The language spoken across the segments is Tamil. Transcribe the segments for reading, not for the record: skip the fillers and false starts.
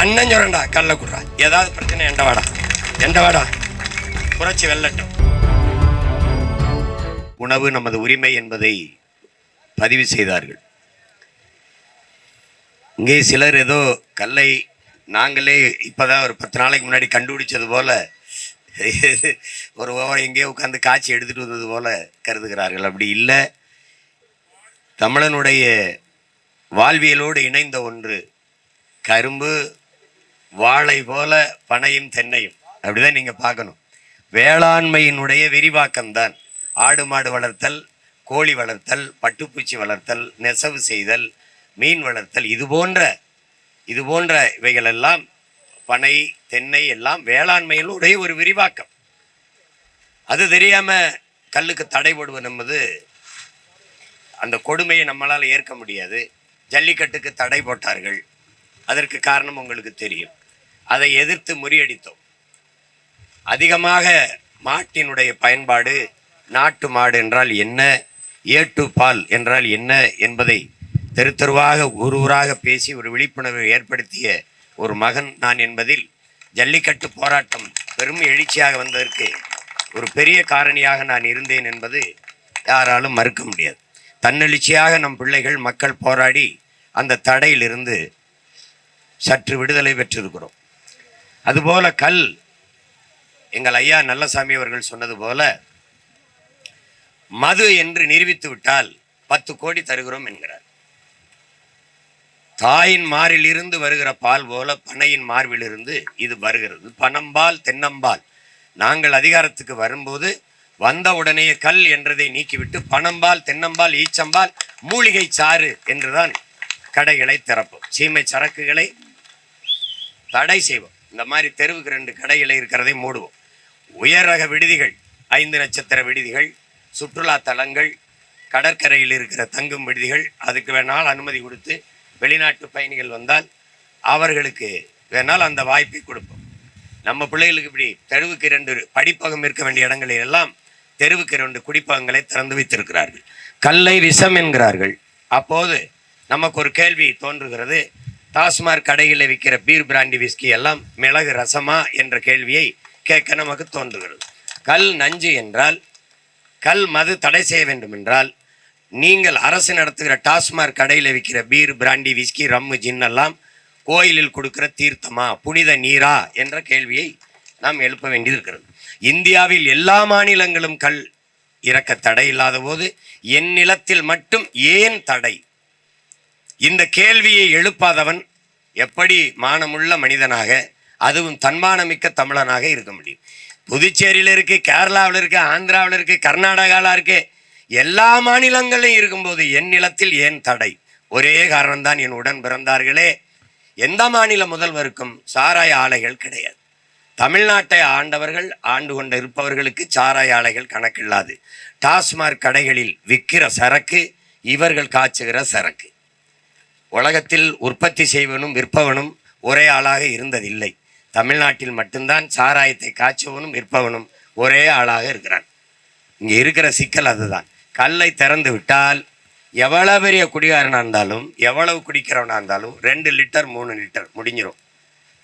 அண்ணன் சொல்றா கல்ல குடுறா, ஏதாவது பிரச்சனை எந்த வாடா புரட்சி வெல்லட்டும். உணவு நமது உரிமை என்பதை பதிவு செய்தார்கள். இங்கே சிலர் ஏதோ கல்லை நாங்களே இப்பதான் ஒரு 10 நாளைக்கு முன்னாடி கண்டுபிடிச்சது போல ஒரு எங்கேயோ உட்காந்து காய்ச்சி எடுத்துட்டு வந்தது போல கருதுகிறார்கள். அப்படி இல்லை. தமிழனுடைய வாழ்வியலோடு இணைந்த ஒன்று கரும்பு, வாழை போல பனையும் தென்னையும். அப்படிதான் நீங்க பார்க்கணும். வேளாண்மையினுடைய விரிவாக்கம்தான் ஆடு மாடு வளர்த்தல், கோழி வளர்த்தல், பட்டுப்பூச்சி வளர்த்தல், நெசவு செய்தல், மீன் வளர்த்தல், இது போன்ற இவைகள் எல்லாம் பனை தென்னை எல்லாம் வேளாண்மையினுடைய ஒரு விரிவாக்கம். அது தெரியாம கல்லுக்கு தடை போடுவது என்பது அந்த கொடுமையை நம்மளால் ஏற்க முடியாது. ஜல்லிக்கட்டுக்கு தடை போட்டார்கள். அதற்கு காரணம் உங்களுக்கு தெரியும். அதை எதிர்த்து முறியடித்தோம். அதிகமாக மாட்டினுடைய பயன்பாடு, நாட்டு மாடு என்றால் என்ன, ஏட்டு பால் என்றால் என்ன என்பதை தெருவாக ஊராக பேசி ஒரு விழிப்புணர்வை ஏற்படுத்திய ஒரு மகன் நான் என்பதில் ஜல்லிக்கட்டு போராட்டம் பெரும் எழுச்சியாக வந்ததற்கு ஒரு பெரிய காரணியாக நான் இருந்தேன் என்பது யாராலும் மறுக்க முடியாது. தன்னெழுச்சியாக நம் பிள்ளைகள் மக்கள் போராடி அந்த தடையிலிருந்து சற்று விடுதலை பெற்றிருக்கிறோம். அதுபோல கல், எங்கள் ஐயா நல்லசாமி அவர்கள் சொன்னது போல மது என்று நிரூபித்து விட்டால் 10 கோடி தருகிறோம் என்கிறார். தாயின் மாரில் இருந்து வருகிற பால் போல பனையின் மார்பிலிருந்து இது வருகிறது. பனம்பால், தென்னம்பால். நாங்கள் அதிகாரத்துக்கு வரும்போது வந்த உடனே கல் என்றதை நீக்கிவிட்டு பனம்பால், தென்னம்பால், ஈச்சம்பால், மூலிகை சாறு என்றுதான் கடைகளை திறப்போம். சீமை சரக்குகளை தடை செய்வோம். இந்த மாதிரி தெருவுக்கு 2 கடைகளை இருக்கிறதை மூடுவோம். உயர் ரக விடுதிகள், 5 நட்சத்திர விடுதிகள், சுற்றுலா தலங்கள், கடற்கரையில் இருக்கிற தங்கும் விடுதிகள், அதுக்கு வேணால் அனுமதி கொடுத்து வெளிநாட்டு பயணிகள் வந்தால் அவர்களுக்கு வேணால் அந்த வாய்ப்பை கொடுப்போம். நம்ம பிள்ளைகளுக்கு இப்படி தெருவுக்கு 2 படிப்பகம் இருக்க வேண்டிய இடங்களில் எல்லாம் தெருவுக்கு 2 குடிப்பகங்களை திறந்து வைத்திருக்கிறார்கள். கல்லை விஷம் என்கிறார்கள். அப்போது நமக்கு ஒரு கேள்வி தோன்றுகிறது. டாஸ்மாக் கடையில் விற்கிற பீர், பிராண்டி, விஸ்கி எல்லாம் மிளகு ரசமா என்ற கேள்வியை கேட்க நமக்கு தோன்றுகிறது. கல் நஞ்சு என்றால், கல் மது தடை செய்ய வேண்டும் என்றால், நீங்கள் அரசு நடத்துகிற டாஸ்மாக் கடையில் விற்கிற பீர், பிராண்டி, விஸ்கி, ரம்மு, ஜின்னெல்லாம் கோயிலில் கொடுக்கிற தீர்த்தமா, புனித நீரா என்ற கேள்வியை நாம் எழுப்ப வேண்டியிருக்கிறது. இந்தியாவில் எல்லா மாநிலங்களும் கல் இறக்க தடை இல்லாத போது என் நிலத்தில் மட்டும் ஏன் தடை? இந்த கேள்வியை எழுப்பாதவன் எப்படி மானமுள்ள மனிதனாக, அதுவும் தன்மானமிக்க தமிழனாக இருக்க முடியும்? புதுச்சேரியில் இருக்கு, கேரளாவில் இருக்கு, ஆந்திராவில் இருக்கு, கர்நாடகாவில் இருக்கு, எல்லா மாநிலங்களையும் இருக்கும்போது என் நிலத்தில் ஏன் தடை? ஒரே காரணம்தான், என் உடன் பிறந்தார்களே. எந்த மாநில முதல்வருக்கும் சாராய ஆலைகள் கிடையாது. தமிழ்நாட்டை ஆண்டவர்கள், ஆண்டு கொண்டு இருப்பவர்களுக்கு சாராய ஆலைகள் கணக்கில்லாது. டாஸ்மாக் கடைகளில் விற்கிற சரக்கு இவர்கள் காய்ச்சுகிற சரக்கு. உலகத்தில் உற்பத்தி செய்வனும் விற்பவனும் ஒரே ஆளாக இருந்ததில்லை. தமிழ்நாட்டில் மட்டும்தான் சாராயத்தை காய்ச்சுவனும் விற்பவனும் ஒரே ஆளாக இருக்கிறான். இங்கே இருக்கிற சிக்கல் அதுதான். கல்லை திறந்து விட்டால் எவ்வளவு பெரிய குடிகாரனாக இருந்தாலும், எவ்வளவு குடிக்கிறவனாக இருந்தாலும் 2 லிட்டர் 3 லிட்டர் முடிஞ்சிடும்.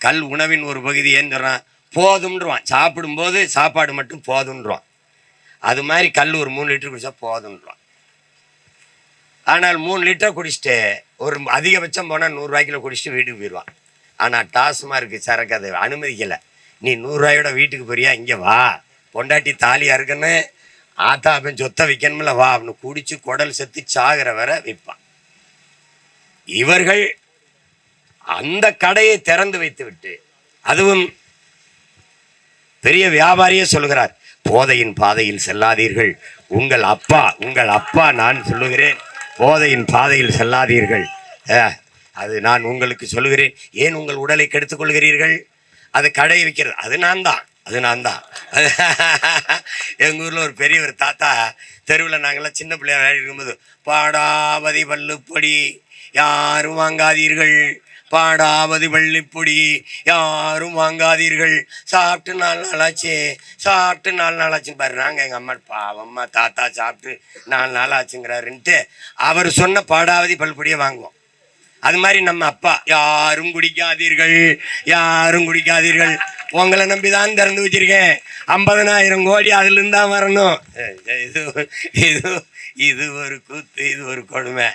கல் உணவின் ஒரு பகுதி ஏன்னு சொல்கிறான், போதும்ன்றான். சாப்பிடும்போது சாப்பாடு மட்டும் போதுன்றான். அது மாதிரி கல் ஒரு 3 லிட்டர் குடிச்சா போதுன்றான். ஆனால் 3 லிட்டர் குடிச்சிட்டு ஒரு அதிகபட்சம் போனால் 100 ரூபாய்க்குள்ள குடிச்சிட்டு வீட்டுக்கு போயிடுவான். ஆனால் டாஸ்மார்க்கு சரக்கு அதை அனுமதிக்கலை. நீ 100 ரூபாயோட வீட்டுக்கு போறியா, இங்கே வா, பொண்டாட்டி தாலியாக இருக்குன்னு ஆத்தா அப்பன் சொத்தை விற்கணும்ல, வா அப்படின்னு குடிச்சு குடல் செத்து சாகிற வரை விற்பான். இவர்கள் அந்த கடையை திறந்து வைத்து விட்டு, அதுவும் பெரிய வியாபாரியே சொல்லுகிறார், போதையின் பாதையில் செல்லாதீர்கள், உங்கள் அப்பா நான் சொல்லுகிறேன், போதையின் பாதையில் செல்லாதீர்கள். அது நான் உங்களுக்கு சொல்லுகிறேன். ஏன் உங்கள் உடலை கெடுத்துக் கொள்கிறீர்கள்? அது கடை வைக்கிறது, அது நான் தான். எங்கள் ஊரில் ஒரு பெரிய ஒரு தாத்தா தெருவில் நாங்கள்லாம் சின்ன பிள்ளையா விளையாடி இருக்கும்போது, பாடாவதி பல்லுப்பொடி யாரும் வாங்காதீர்கள், பாடாவது பள்ளிப்பொடி யாரும் வாங்காதீர்கள், சாப்பிட்டு 4 நாள் ஆச்சுன்னு பாரு. நாங்கள் எங்கள் அம்மா பாவம்மா தாத்தா சாப்பிட்டு 4 நாள் ஆச்சுங்கிறாருன்ட்டு அவர் சொன்ன பாடாவதி பல்பொடியை வாங்குவோம். அது மாதிரி நம்ம அப்பா, யாரும் குடிக்காதீர்கள், யாரும் குடிக்காதீர்கள், உங்களை நம்பிதான் திறந்து வச்சிருக்கேன், 50,000 கோடி அதுல இருந்தா வரணும். இது இது இது ஒரு கூத்து, இது ஒரு கொடுமை.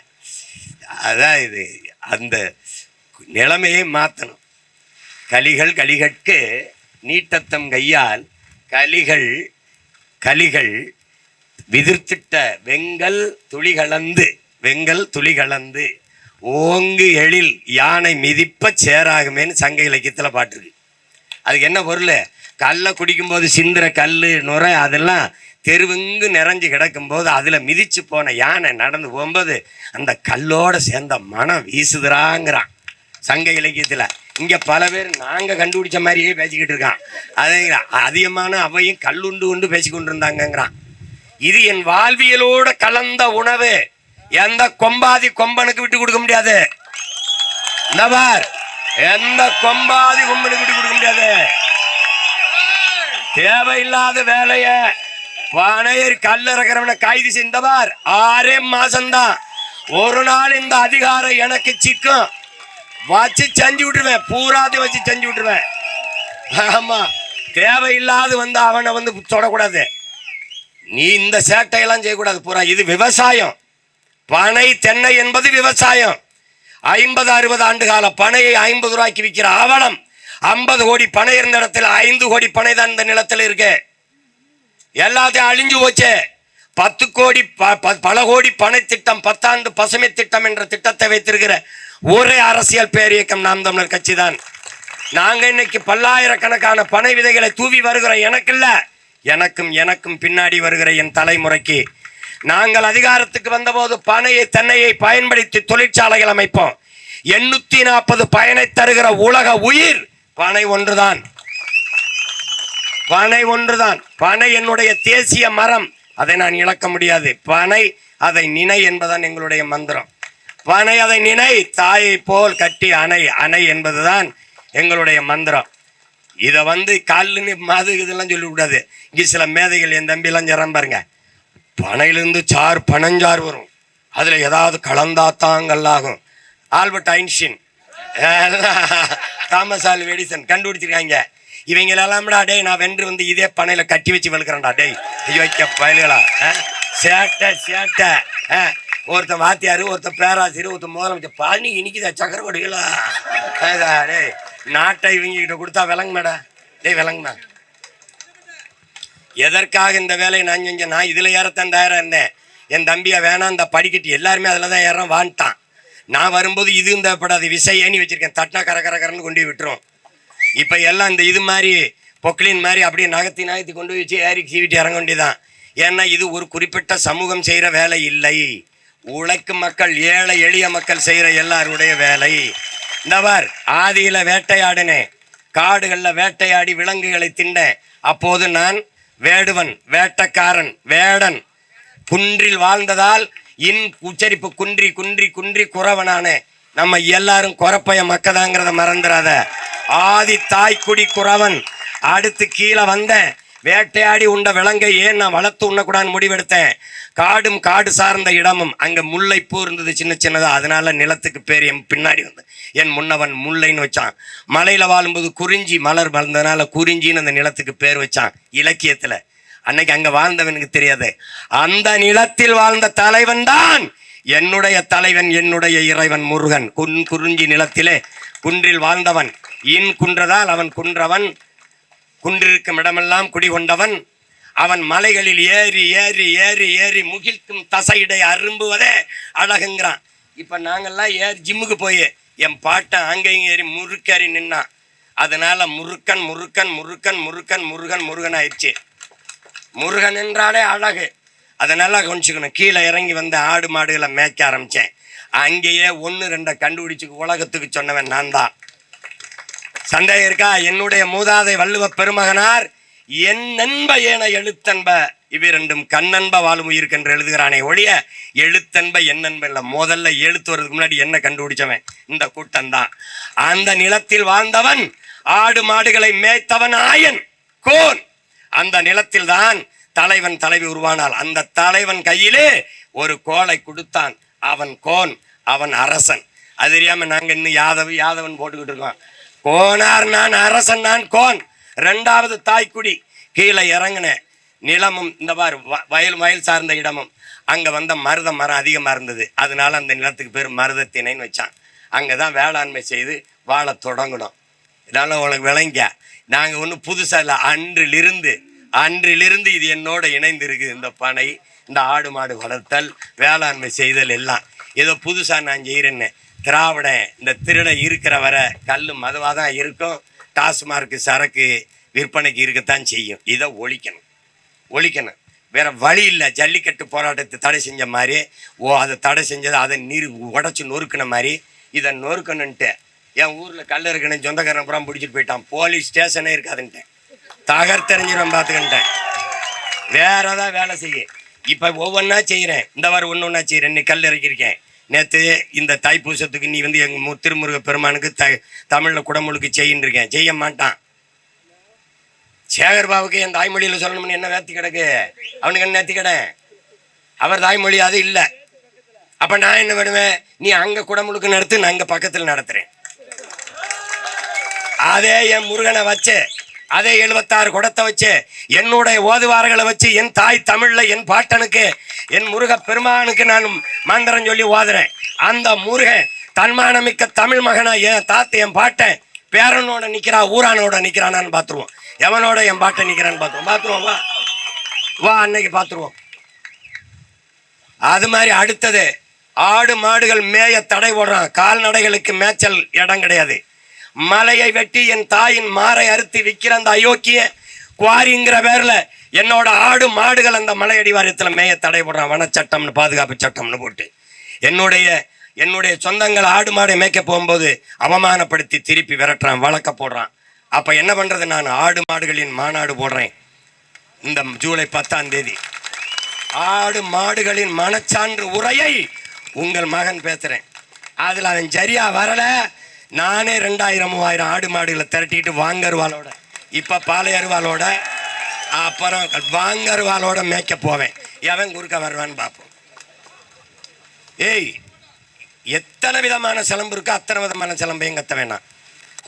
அதான் இது. அந்த நிலைமையை மாற்றணும். கலிகட்கு நீட்டத்தம் கையால் கலிகள் கலிகள் விதிர்த்திட்ட வெங்கல் துளி கலந்து ஓங்கு எழில் யானை மிதிப்ப சேராகுமேன்னு சங்க இலக்கியத்தில் பாட்டுருக்கு. அதுக்கு என்ன பொருள்? கல்லை குடிக்கும்போது சிந்துற கல் நுரை அதெல்லாம் தெருவெங்கு நிறைஞ்சு கிடக்கும்போது அதில் மிதிச்சு போன யானை நடந்து போகும்போது அந்த கல்லோட சேர்ந்த மனம் வீசுதுறாங்கிறான் சங்க இலக்கியத்தில். இங்கே பல பேர் நாங்கள் கண்டுபிடிச்ச மாதிரியே பேசிக்கிட்டு இருக்கான். அதே அதிகமான அவையும் கல்லுண்டு கொண்டு பேசி கொண்டு இருந்தாங்கிறான். இது என் வாழ்வியலோட கலந்த உணவு. எந்த கொம்பாதி கொம்பனுக்கு விட்டு கொடுக்க முடியாது. எந்த கொம்பாதி கொம்பனுக்கு விட்டு கொடுக்க முடியாது. தேவையில்லாத வேலைய பனையர் கல்லறக்கிறவனை கைது செய்தவார் 6 மாசம்தான். ஒரு நாள் இந்த அதிகாரம் எனக்கு சிக்கும், வச்சு செஞ்சு விட்டுருவேன், பூராத்தையும் வச்சு செஞ்சு விட்டுருவேன். ஆமா, தேவையில்லாது வந்து அவனை வந்து தொடக்கூடாது. நீ இந்த சேட்டையெல்லாம் செய்யக்கூடாது. பூரா இது விவசாயம். பனை தென்னை என்பது விவசாயம். 50-60 ஆண்டு கால பனையை 50 ரூபாய்க்கு விற்கிற அவலம். 50 கோடி பனை இருந்த இடத்துல 5 கோடி பனை தான் இந்த நிலத்தில் இருக்கு. எல்லாத்தையும் அழிஞ்சு போச்சு. 10 கோடி பல கோடி பனை திட்டம், 10 ஆண்டு பசுமை திட்டம் என்ற திட்டத்தை வைத்திருக்கிற ஒரே அரசியல் பேரியக்கம் நாம் தமிழர் கட்சி தான். நாங்க இன்னைக்கு பல்லாயிரக்கணக்கான பனை விதைகளை தூவி வருகிறோம். எனக்கு இல்ல, எனக்கும் பின்னாடி வருகிற என் தலைமுறைக்கு. நாங்கள் அதிகாரத்துக்கு வந்தபோது பனையை தென்னையை பயன்படுத்தி தொழிற்சாலைகள் அமைப்போம். 840 பயனை தருகிற உலக உயிர் பனை ஒன்றுதான். பனை என்னுடைய தேசிய மரம். அதை நான் இழக்க முடியாது. பனை அதை நினை என்பதுதான் எங்களுடைய மந்திரம். பனை அதை நினை, தாயை போல் கட்டி அணை என்பதுதான் எங்களுடைய மந்திரம். இதை வந்து கல்லுன்னு மது இதெல்லாம் சொல்லிவிடாது. இங்கே சில மேதைகள் என் தம்பிலாம் ஜரம் பாருங்க, பனையிலிருந்து பனஞ்சாறு வரும், அதில் ஏதாவது கலந்தாத்தாங்கல்லாகும். Albert Einstein, Thomas Alva Edison கண்டுபிடிச்சிருக்காங்க. இவங்களெல்லாம்டா டேய் நான் வென்று வந்து இதே பனையில் கட்டி வச்சு வளர்க்குறேன்டா டேய் வைக்க பயல்களா, சேட்டை. ஒருத்தன் வாத்தியார், ஒருத்தன் பேராசிரியர், ஒருத்தன் முதலமைச்சர். பனி இனிக்குதா சக்கரக்கொடிகளா டேய். நாட்டை இவங்க கிட்ட கொடுத்தா விளங்குமாடா டேய், விளங்குமா? எதற்காக இந்த வேலையை நான் செஞ்சேன்? நான் இதில் ஏறத்தான் தயாராக இருந்தேன். என் தம்பியை வேணாம் இந்த படிக்கட்டு எல்லாருமே அதில் தான் ஏறோம் வான்ட்டான். நான் வரும்போது இது தேவைப்படாது, விசை ஏணி வச்சிருக்கேன், தட்டினா கரன்னு கொண்டு போய் விட்டுரும். இப்போ எல்லாம் இந்த இது மாதிரி பொக்லின் மாதிரி அப்படியே நகர்த்தி கொண்டு வச்சு ஏறி சீவிட்டு இறங்க வேண்டியதான். ஏன்னா இது ஒரு குறிப்பிட்ட சமூகம் செய்கிற வேலை இல்லை. உழைக்கும் மக்கள், ஏழை எளிய மக்கள் செய்கிற எல்லாருடைய வேலை. இந்தவர் ஆதியில் வேட்டையாடினேன், காடுகளில் வேட்டையாடி விலங்குகளை தின்னேன். அப்போது நான் வேடுவன், வேட்டக்காரன், வேடன். குன்றில் வாழ்ந்ததால் உச்சரிப்பு குன்றி குன்றி குன்றி குறவனான நம்ம எல்லாரும் குறப்பைய மக்கதாங்கிறத மறந்துடாத. ஆதி தாய்க்குடி குறவன். அடுத்து கீழே வந்தேன், வேட்டையாடி உண்ட விலங்கை ஏன் நான் வளர்த்து உண்ணக்கூடாதுன்னு முடிவெடுத்தேன். காடு சார்ந்த இடமும் அங்கே முல்லைப்பூ இருந்தது சின்னதா, அதனால நிலத்துக்கு பேர் என் பின்னாடி வந்து என் முன்னவன் முல்லைன்னு வச்சான். மலையில் வாழும்போது குறிஞ்சி மலர் வளர்ந்ததுனால குறிஞ்சின்னு அந்த நிலத்துக்கு பேர் வச்சான் இலக்கியத்தில். அன்னைக்கு அங்கே வாழ்ந்தவனுக்கு தெரியாது. அந்த நிலத்தில் வாழ்ந்த தலைவன் தான் என்னுடைய தலைவன், என்னுடைய இறைவன் முருகன். குறிஞ்சி நிலத்திலே குன்றில் வாழ்ந்தவன். குன்றதால் அவன் குன்றவன், குன்றிருக்கும் இடமெல்லாம் குடிகொண்டவன். அவன் மலைகளில் ஏறி ஏறி ஏறி ஏறி முகிழ்க்கும் தசையிடை அரும்புவதே அழகுங்கிறான். இப்போ நாங்கள்லாம் ஜிம்முக்கு போய் என் பாட்டை அங்கேயும் ஏறி முறுக்கேறி நின்னான். அதனால முருகன் முருகன் முருகன் முருகன் முருகன் முருகன் ஆயிடுச்சு. முருகன் என்றாலே அழகு. அதனால கொஞ்சிக்கணும். கீழே இறங்கி வந்து ஆடு மாடுகளை மேய்க்க ஆரம்பித்தேன். அங்கேயே 1-2 கண்டுபிடிச்சு உலகத்துக்கு சொன்னவன் நான் தான். சந்தேகம் இருக்கா? என்னுடைய மூதாதை வள்ளுவ பெருமகனார் என் நண்ப ஏன எழுத்தன்ப இவ்விரண்டும் கண்ணன்ப வாழும் உயிருக்கு என்று எழுதுகிறானே ஒழிய எழுத்தன்ப என்னன்ப இல்லை. முதல்ல எழுத்து வர்றதுக்கு முன்னாடி என்ன கண்டுபிடிச்சவன் இந்த கூட்டம் தான். அந்த நிலத்தில் வாழ்ந்தவன், ஆடு மாடுகளை மேய்த்தவன் ஆயன் கோன். அந்த நிலத்தில் தான் தலைவன் தலைவி உருவானால். அந்த தலைவன் கையிலே ஒரு கோலை கொடுத்தான். அவன் கோன், அவன் அரசன். அது தெரியாம நாங்க இன்னும் யாதவன் போட்டுக்கிட்டு இருக்கோம். கோனார் நான் அரசன் நான் கோன், 2வது தாய்க்குடி. கீழே இறங்கினேன், நிலமும் இந்த வயல் சார்ந்த இடமும். அங்க வந்த மருத மரம் அதிகமா இருந்தது, அதனால அந்த நிலத்துக்கு பேர் மருதத்திணைன்னு வச்சான். அங்கதான் வேளாண்மை செய்து வாழ தொடங்கணும். இதனால உனக்கு விளங்க, நாங்க ஒன்றும் புதுசா இல்லை. அன்றிலிருந்து இது என்னோட இணைந்து இருக்குது. இந்த பனை, இந்த ஆடு மாடு வளர்த்தல், வேளாண்மை செய்தல் எல்லாம் ஏதோ புதுசா நான் செய்யறேன்னு. திராவிடன் இந்த திருடை இருக்கிற வர கல் மதுவாக தான் இருக்கும். டாஸ்மார்க்கு சரக்கு விற்பனைக்கு இருக்கத்தான் செய்யும். இதை ஒழிக்கணும். வேற வழி இல்லை. ஜல்லிக்கட்டு போராட்டத்தை தடை செஞ்ச மாதிரி, அதை தடை செஞ்சது அதை உடச்சி நொறுக்கின மாதிரி இதை நொறுக்கணுன்ட்டு என் ஊரில் கல் இருக்குன்னு சொந்தக்காரன் புறம் பிடிச்சிட்டு போயிட்டான். போலீஸ் ஸ்டேஷனே இருக்காதுன்ட்டேன், தகர்த்தெறிஞ்சிடும் பார்த்துக்கிட்டேன். வேற ஏதாவது வேலை செய்ய. இப்போ ஒவ்வொன்றா செய்கிறேன். இந்த வாரம் ஒன்று செய்கிறேன். இன்னைக்கு கல் இறக்கியிருக்கேன். நேற்று இந்த தைப்பூசத்துக்கு நீ வந்து எங்கள் திருமுருக பெருமானுக்கு தமிழில் குடமுழுக்கு செய்யின்னு செய்ய மாட்டான். சேகர்பாவுக்கு என் தாய்மொழியில் சொல்லணும்னு என்ன வேத்தி கிடக்கு? அவனுக்கு என்ன நேர்த்தி கிட? அவர் தாய்மொழி அது இல்லை. அப்போ நான் என்ன பண்ணுவேன்? நீ அங்கே குடமுழுக்கு நடத்து, நான் இங்கே பக்கத்தில் நடத்துகிறேன். அதே என் முருகனை வச்சு, அதே 76 குடத்தை வச்சு, என்னுடைய ஓதுவார்களை வச்சு, என் தாய் தமிழ்ல என் பாட்டனுக்கு, என் முருக பெருமானுக்கு நான் மந்திரம் சொல்லி ஓதுறேன். அந்த முருகன் தன்மானமிக்க தமிழ் மகனா என் தாத்த என் பாட்டன் பேரனோட நிக்கிறா, ஊரானோட நிக்கிறானான்னு பாத்துருவோம். எவனோட என் பாட்டை நிக்கிறான்னு பாத்துருவோம். வா அன்னைக்கு பாத்துருவோம். அது மாதிரி அடுத்தது, ஆடு மாடுகள் மேய தடை போடுறான். கால்நடைகளுக்கு மேய்ச்சல் இடம் கிடையாது. மலையை வெட்டி என் தாயின் மாறை அறுத்து விற்கிற அந்த அயோக்கிய குவாரிங்கிற பேர்ல என்னோட ஆடு மாடுகள் அந்த மலை அடிவாரத்தில் மேய தடை போடுறான். வனச்சட்டம்னு, பாதுகாப்பு சட்டம்னு போட்டு என்னுடைய சொந்தங்கள் ஆடு மாடை மேய்க்க போகும்போது அவமானப்படுத்தி திருப்பி விரட்டுறான், வழக்க போடுறான். அப்ப என்ன பண்றது? நான் ஆடு மாடுகளின் மாநாடு போடுறேன் இந்த ஜூலை 10ஆம் தேதி. ஆடு மாடுகளின் மனச்சான்று உரையை உங்கள் மகன் பேசுறேன். அதுல அவன் சரியா வரல, நானே 2000-3000 ஆடு மாடுகளை திரட்டிட்டு வாங்கருவாளோட, இப்ப பாலையருவாளோட, அப்புறம் வாங்கருவாளோட மேய்க்க போவேன். எவன் குறுக்க வருவான்னு பார்ப்போம். ஏய், எத்தனை விதமான சிலம்பு இருக்கோ அத்தனை விதமான சிலம்பையும் கத்த வேணாம்.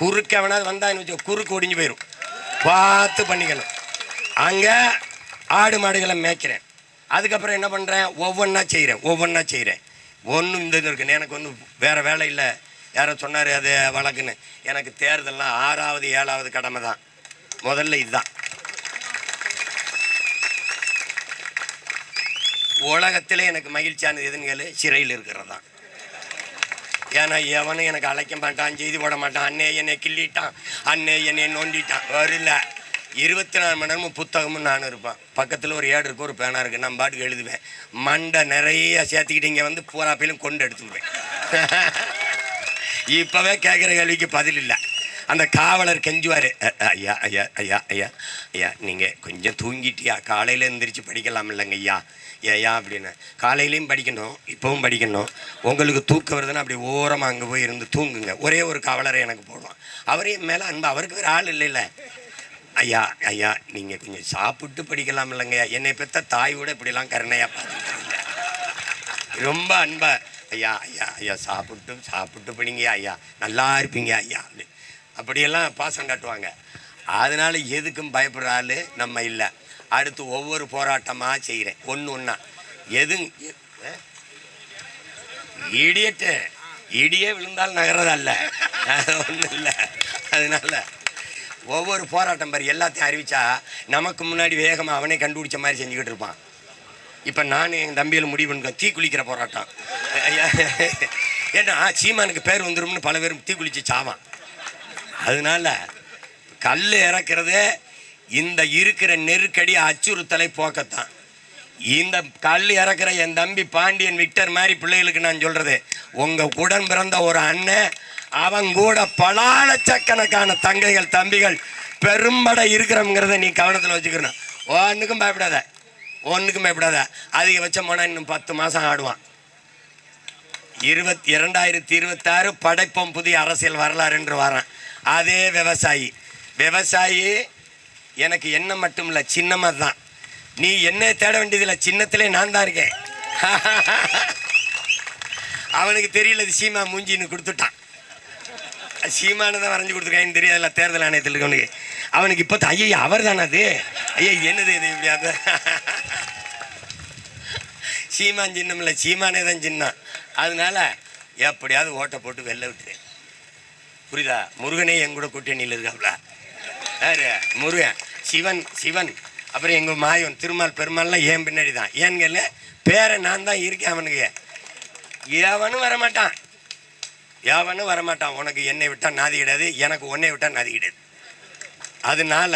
குறுக்க வேணாது வந்தான்னு வச்சு குறுக்கு ஒடிஞ்சு போயிடும். பார்த்து பண்ணிக்கணும். அங்க ஆடு மாடுகளை மேய்க்கிறேன். அதுக்கப்புறம் என்ன பண்றேன்? ஒவ்வொன்றா செய்கிறேன். ஒன்றும் இந்த இருக்குன்னு எனக்கு ஒன்றும் வேற வேலை இல்லை. யாரோ சொன்னார் அது வழக்குன்னு. எனக்கு தேர்தல்லாம் 6வது 7வது கடமை தான். முதல்ல இதுதான். உலகத்திலே எனக்கு மகிழ்ச்சியானது எதுன்னு கேளு, சிறையில் இருக்கிறது தான். ஏன்னா எவனும் எனக்கு அழைக்க மாட்டான், செய்தி போட மாட்டான். அண்ணே என்னை கிள்ளிட்டான், அண்ணே என்னை நோண்டிட்டான். வரல 24 மணி நேரமும் புத்தகமும் நானும் இருப்பேன். பக்கத்தில் ஒரு ஏடு இருக்கு, ஒரு பேனா இருக்கு. நான் பாட்டுக்கு எழுதுவேன். மண்டை நிறைய சேர்த்துக்கிட்டு இங்கே வந்து பூராப்பையிலும் கொண்டு எடுத்துக்குவேன். இப்பவே கேட்குற கேள்விக்கு பதில் இல்லை. அந்த காவலர் கெஞ்சுவார், ஐயா ஐயா ஐயா ஐயா ஐயா நீங்கள் கொஞ்சம் தூங்கிட்டியா, காலையில் எழுந்திரிச்சு படிக்கலாம் இல்லைங்க ஐயா ஏயா அப்படின்னு. காலையிலையும் படிக்கணும், இப்பவும் படிக்கணும். உங்களுக்கு தூக்கம் வருதுன்னா அப்படி ஓரமாக அங்கே போய் இருந்து தூங்குங்க. ஒரே ஒரு காவலரை எனக்கு போடுவான். அவரையும் மேலே அன்பு, அவருக்கு வேறு ஆள் இல்லைல்ல. ஐயா ஐயா நீங்கள் கொஞ்சம் சாப்பிட்டு படிக்கலாம் இல்லைங்கய்யா. என்னை பெற்ற தாய் கூட இப்படிலாம் கருணையா பார்த்துருக்காங்க. ரொம்ப அன்பா, ஐயா ஐயா ஐயா சாப்பிட்டு படிங்கய்யா, ஐயா நல்லா இருப்பீங்க ஐயா அப்படியெல்லாம் பாசம் காட்டுவாங்க. அதனால எதுக்கும் பயப்படுற ஆள் நம்ம இல்லை. அடுத்து ஒவ்வொரு போராட்டமாக செய்கிறேன், ஒன்றா. இடியே விழுந்தாலும் நகர்றதல்ல, ஒன்றும் இல்லை. அதனால ஒவ்வொரு போராட்டம் பாரு, எல்லாத்தையும் அறிவிச்சா நமக்கு முன்னாடி வேகமாக அவனே கண்டுபிடிச்ச மாதிரி செஞ்சுக்கிட்டு இருப்பான். இப்போ நான் என் தம்பியில் முடிவு பண்ணுறேன், தீ குளிக்கிற போராட்டம். ஏன்னா சீமானுக்கு பேர் வந்துடும்னு பல பேரும் தீ குளிச்சு சாவான். அதனால கல் இறக்குறது இந்த இருக்கிற நெருக்கடி அச்சுறுத்தலை போக்கத்தான். இந்த கல் இறக்குற என் தம்பி பாண்டியன் விக்டர் மாதிரி பிள்ளைகளுக்கு நான் சொல்றது, உங்க உடன் பிறந்த ஒரு அண்ணன், அவன் கூட பல லட்சக்கணக்கான தங்கைகள் தம்பிகள் பெரும்படை இருக்கிறவங்கிறத நீ கவனத்தில் வச்சுக்கணும். ஒன்றுக்கும் பயப்படாத. அதிகபட்சம் போனால் இன்னும் 10 மாதம் ஆடுவான். 2026 படைப்போம் புதிய அரசியல் வரலாறு என்று வரான். அதே விவசாயி எனக்கு என்ன மட்டும் இல்லை, சின்னமாக தான். நீ என்ன தேட வேண்டியதில்லை, சின்னத்திலே நான் தான் இருக்கேன். அவனுக்கு தெரியல இது சீமா மூஞ்சின்னு கொடுத்துட்டான். சீமானு தான் வரைஞ்சி கொடுத்துருக்கான்னு தெரியாதுல்ல தேர்தல் ஆணையத்தில் இருக்கவனுக்கு. அவனுக்கு இப்போ ஐயா அவர் தானே அது, ஐயா என்னது இது இப்படியாது. சீமான் சின்னம் இல்லை, சீமானே தான் சின்னம். அதனால எப்படியாவது ஓட்டை போட்டு வெளில விட்டுரு. புரியுதா? முருகனே எங்கூட கூட்டணியில் இருக்காப்ல. யாரு? முருகன். சிவன் சிவன். அப்புறம் எங்கள் மாயன் திருமால் பெருமாள்லாம் ஏன் பின்னாடி தான். ஏன்னு கேள்ல பேரை நான் தான் இருக்கேன். அவனுக்கு எவனும் வரமாட்டான், எவனும் வரமாட்டான். உனக்கு என்னை விட்டால் நாதி கிடையாது, எனக்கு உன்னை விட்டால் நாதி கிடையாது. அதனால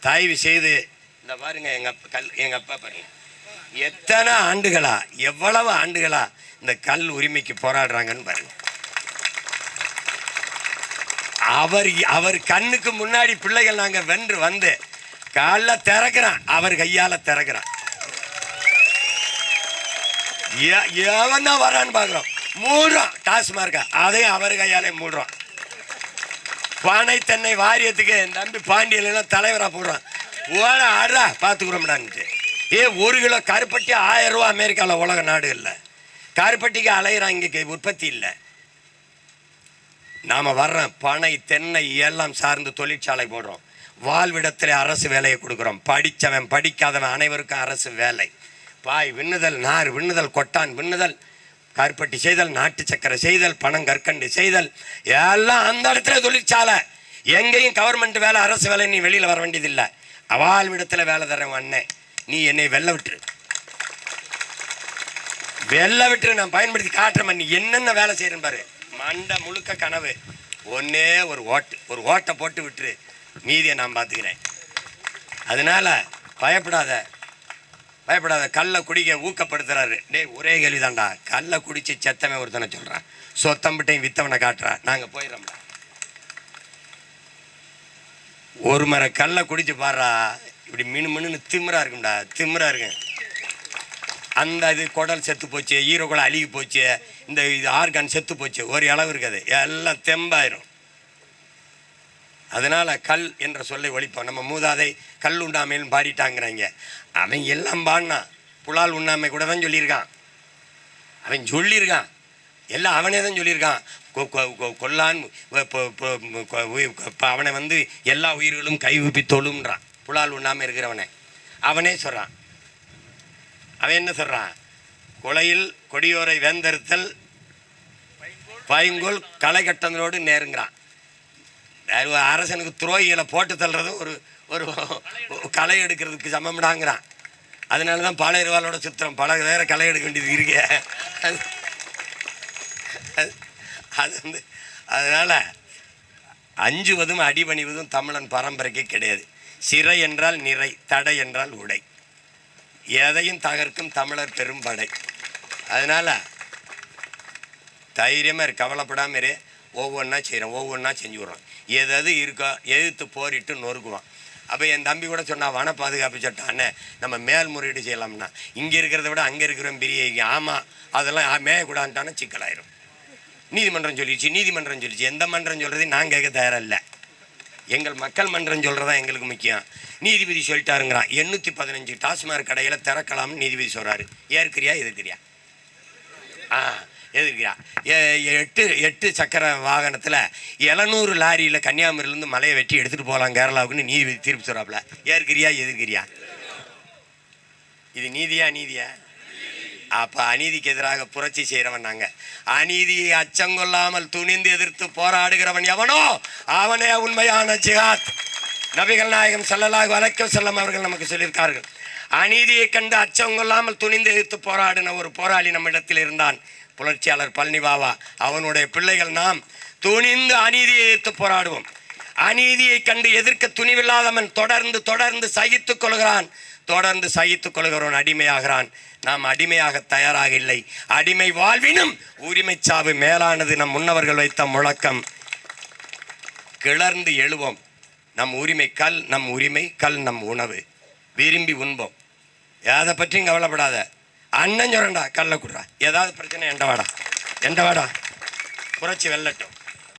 தயவு செய்து இந்த பாருங்க, எங்கள் அப்பா பாருங்க எத்தனை ஆண்டுகளா, எவ்வளவு ஆண்டுகளா இந்த கல் உரிமைக்கு போராடுறாங்கன்னு பாருங்க. அவர் கண்ணுக்கு முன்னாடி பிள்ளைகள் நாங்க வென்று வந்து கால திறக்கிறான், அவர் கையால திறக்கிறான். எவன் தான் வரான்னு பாக்குறோம், மூடுறோம். டாஸ்மார்க்கா அதையும் அவர் கையாலே மூடுறோம். பானை தென்னை வாரியத்துக்கு நம்பி பாண்டியெல்லாம் தலைவரா போடுறான். ஓட ஆடுறா பாத்துக்கிறோம்டான்ட்டு. 1 கிலோ கருப்பட்டி 1000 ரூபா அமெரிக்காவில் உலக நாடுகள்ல. கருப்பட்டிக்கு அலையிறான், இங்கே உற்பத்தி இல்லை. நாம வர்றோம், பனை தென்னை எல்லாம் சார்ந்து தொழிற்சாலை போடுறோம். வாழ்விடத்தில் அரசு வேலையை கொடுக்குறோம். படித்தவன் படிக்காதவன் அனைவருக்கும் அரசு வேலை. பாய் விண்ணுதல், நார் விண்ணுதல், கொட்டான் விண்ணுதல், கருப்பட்டி செய்தல், நாட்டு சக்கரை செய்தல், பணம் கற்கண்டு செய்தல், எல்லாம் அந்த இடத்துல தொழிற்சாலை. எங்கேயும் கவர்மெண்ட் வேலை அரசு வேலை. நீ வெளியில் வர வேண்டியதில்லை. வாழ்விடத்தில் வேலை தரேன் அண்ணே, நீ என்னை வெள்ள விட்டுரு, வெள்ள விட்டுரு, நான் பயன்படுத்தி காட்டுறேன். நீ என்னென்ன வேலை செய்யறேன்னு பாரு. மண்டை முழுக்க கனவு. ஒன்னே ஒரு ஓட்டை போட்டு விட்டுரு, மீதியை நான் பார்த்துக்கிறேன். அதனால பயப்படாத, பயப்படாத. கல்லை குடிக்க ஊக்கப்படுத்துறாரு. டேய் ஒரே கேள்விதான்டா, கல்லை குடிச்சு செத்தவன் ஒருத்தனை சொல்றான், சொத்தம்பிட்டையும் வித்தவனை காட்டுறான். நாங்க போயிடறோம்டா. ஒரு மர கல்லை குடிச்சு பாடுறா, இப்படி மின்னு திமிரா இருக்கும்டா, திமிரா இருக்கு. அந்த இது குடல் செத்து போச்சு, ஈரோக்குள்ள அழுகி போச்சு, இந்த இது ஆர்கான் செத்து போச்சு, ஒரு அளவு இருக்காது, எல்லாம் தெம்பாயிரும். அதனால கல் என்ற சொல்லை ஒழிப்போம். நம்ம மூதாதை கல் உண்ணாமைன்னு பாடிட்டாங்கிறாங்க. அவன் எல்லாம் பாடினான், புலால் உண்ணாமை கூட தான் சொல்லியிருக்கான். அவன் சொல்லியிருக்கான், எல்லாம் அவனே தான் சொல்லியிருக்கான். கொல்லான் அவனை வந்து எல்லா உயிர்களும் கைவிப்பி தொழும்ன்றான். புலால் உண்ணாமை இருக்கிறவனை அவனே சொல்றான். அவன் என்ன சொல்றான்? கொலையில் கொடியோரை வேந்தறுத்தல் பைங்கோல் களை கட்டங்களோடு நேருங்கிறான். அரசனுக்கு துரோகிகளை போட்டு தள்ளுறதும் ஒரு களை எடுக்கிறதுக்கு சமம்டாங்கிறான். அதனால தான் பாளையர்வாளோட சுத்திரம் பல வேற களை எடுக்க வேண்டியது இருக்கு. அது வந்து அதனால அஞ்சுவதும் அடிபணிவதும் தமிழன் பரம்பரைக்கு கிடையாது. சிறை என்றால் நிறை, தடை என்றால் உடை. எதையும் தகர்க்கும் தமிழர் பெரும்படை. அதனால தைரியமாக கவலைப்படாம இரு. ஒவ்வொன்றா செய்கிறோம், ஒவ்வொன்றா செஞ்சு விட்றோம். எது இருக்கோ எதிர்த்து போரிட்டு நொறுக்குவான். அப்போ என் தம்பி கூட சொன்னா, வன பாதுகாப்பு சட்டம் அண்ணே நம்ம மேல்முறையீடு செய்யலாம்னா, இங்கே இருக்கிறத விட அங்கே இருக்கிறவன் பெரிய. ஆமாம், அதெல்லாம் மேயக்கூடாதுட்டானா சிக்கலாயிரும். நீதிமன்றம் சொல்லிச்சு. எந்த மன்றம் சொல்கிறது நான் கேட்க தயாரில்லை. எங்கள் மக்கள் மன்றம் சொல்கிறதா எங்களுக்கு முக்கியம். நீதிபதி சொல்லிட்டாருங்கிறான். 815 டாஸ்மாக் கடையில் திறக்கலாம்னு நீதிபதி சொல்கிறாரு. ஏற்கிறியா எதிர்க்கிறியா? எதிர்க்கிறியா? 8 சக்கர வாகனத்தில் 700 லாரியில் கன்னியாகுமரியிலேருந்து மலையை வெட்டி எடுத்துகிட்டு போகலாம் கேரளாவுக்குன்னு நீதிபதி தீர்ப்பு சொல்கிறாப்புல. ஏற்கிறியா எதிர்க்கிறியா? இது நீதியா? அப்போ அநீதிக்கு எதிராக புரட்சி செய்கிறவன் நாங்கள். அநீதியை அச்சங்கொள்ளாமல் துணிந்து எதிர்த்து போராடுகிறவன் எவனோ அவனே உண்மையான ஜிஹாத். நபிகள் நாயகம் ஸல்லல்லாஹு அலைஹி வஸல்லம் அவர்கள் நமக்கு சொல்லியிருக்கார்கள், அநீதியை கண்டு அச்சங்கொள்ளாமல் துணிந்து எதிர்த்து போராடின ஒரு போராளி நம்மிடத்தில் இருந்தான். புரட்சியாளர் பழனி பாபா. அவனுடைய பிள்ளைகள் நாம் துணிந்து அநீதியை எதிர்த்து போராடுவோம். அநீதியை கண்டு எதிர்க்க துணிவில்லாதவன் தொடர்ந்து சகித்துக் கொள்கிறான். தொடர்ந்து சகித்துக் கொள்கிறவன் அடிமையாகிறான். நாம் அடிமையாக தயாராக இல்லை. அடிமை வாழ்வினும் உரிமை சாவு மேலானது நம் முன்னவர்கள் வைத்த முழக்கம். கிளர்ந்து எழுவோம். நம் உரிமை கல், நம் உரிமை கல், நம் உணவு விரும்பி உண்போம். எதை பற்றியும் கவலைப்படாத. அண்ணன் சொல்றா, கல்ல குடுறா, ஏதாவது பிரச்சனை எண்ட வாடா புரட்சி வெல்லட்டும்.